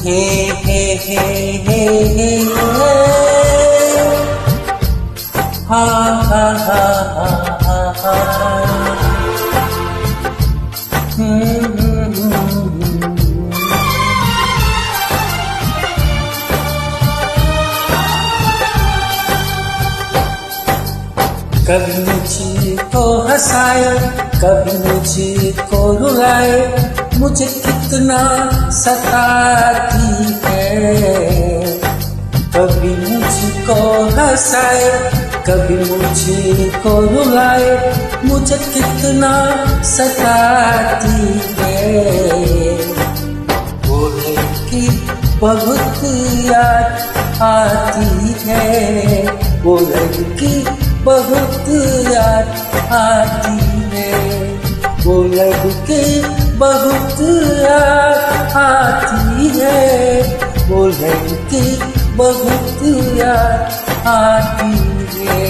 हे हे हे हे हे हा हा हा हा हा कभी मुझको हंसाए, कभी मुझको रुलाए, मुझे कितना सताती है। कभी मुझको हंसाए, कभी मुझको रुलाए, मुझे कितना सताती है। वो लड़की बहुत याद आती है, वो लड़की बहुत याद आती है, वो लड़की बहुत याद आती है, वो लड़की बहुत याद आती है।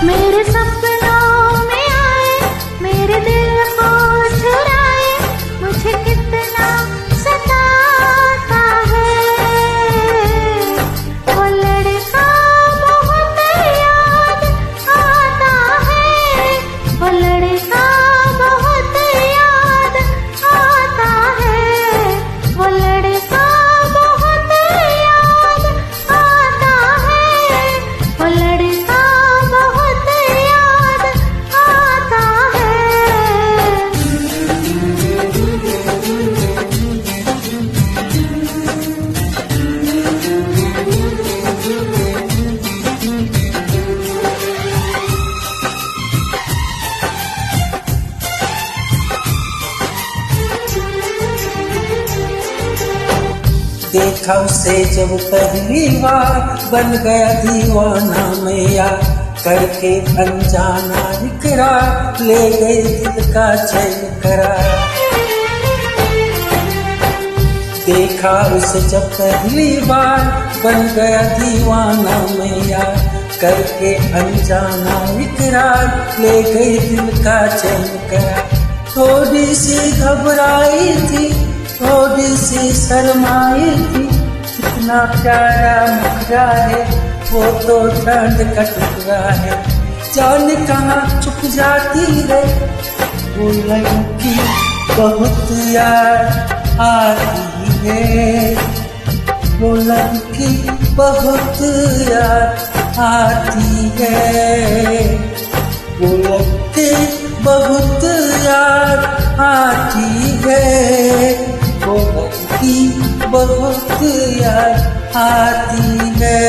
मेरे सपनों में आए, मेरे दिल को चुराए, मुझे कितना सताता है। वो लड़का बहुत याद आता है, वो लड़का बहुत याद आता है, वो लड़का बहुत याद आता है, वो लड़का बहुत याद आता है। देखा उसे जब पहली बार, बन गया दीवाना मैं यार, करके अनजाना इकरार, ले गई दिल का चैन करार। देखा उसे जब पहली बार, बन गया दीवाना मैं यार, करके अनजाना इकरार, ले गई दिल का चैन करार। थोड़ी सी घबराई थी, थोड़ी सी शर्माई थी, कितना प्यारा मुखड़ा है, वो तो ठंड का टुकड़ा है। जाने कहाँ छुप जाती है, वो लड़की बहुत याद आती है, वो लड़की बहुत याद आती है, वो लड़की बहुत याद आती है, वो लड़की बहुत याद आती है।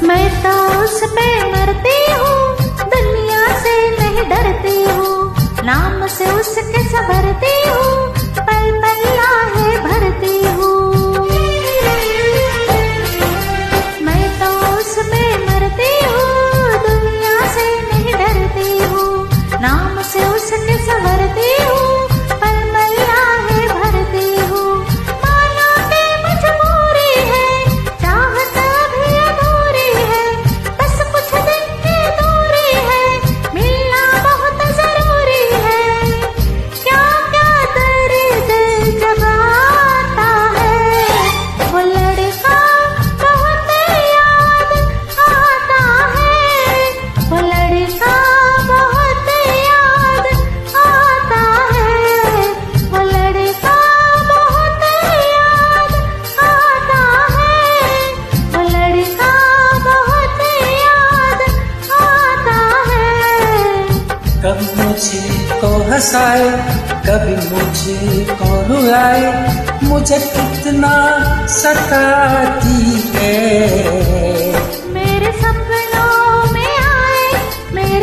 मैं तो उस पे मरती हूँ, दुनिया से नहीं डरती हूँ, नाम से उसके संभरती हूँ, पल पल आहे भरती हूँ। मैं तो उस पे मरती हूँ, दुनिया से नहीं डरती हूँ, नाम से उसके संभरती हूँ, पल पल आहे भरती हूँ। मानो कि मजबूरी है, चाहत अभी अधूरी है, बस कुछ दिन की दूरी है, मिलना बहुत जरूरी है। क्या क्या दर्द जगाता है, वो लड़का बहुत याद आता है, वो लड़का बहुत याद आता है, वो लड़का बहुत याद आता है, वो लड़का बहुत याद आता है। कभी मुझको हंसाए, कभी मुझको रुलाए, मुझे कितना सताती है। मेरे सपनों में आए, मेरे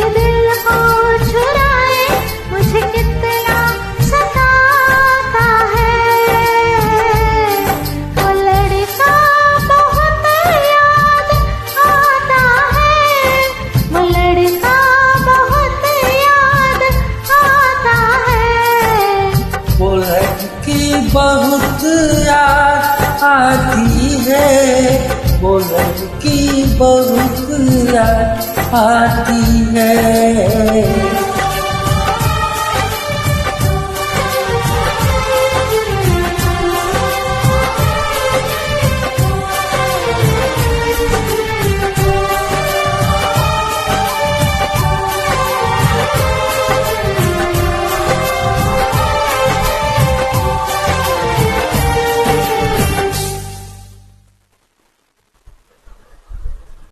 वो लड़की बहुत याद आती है।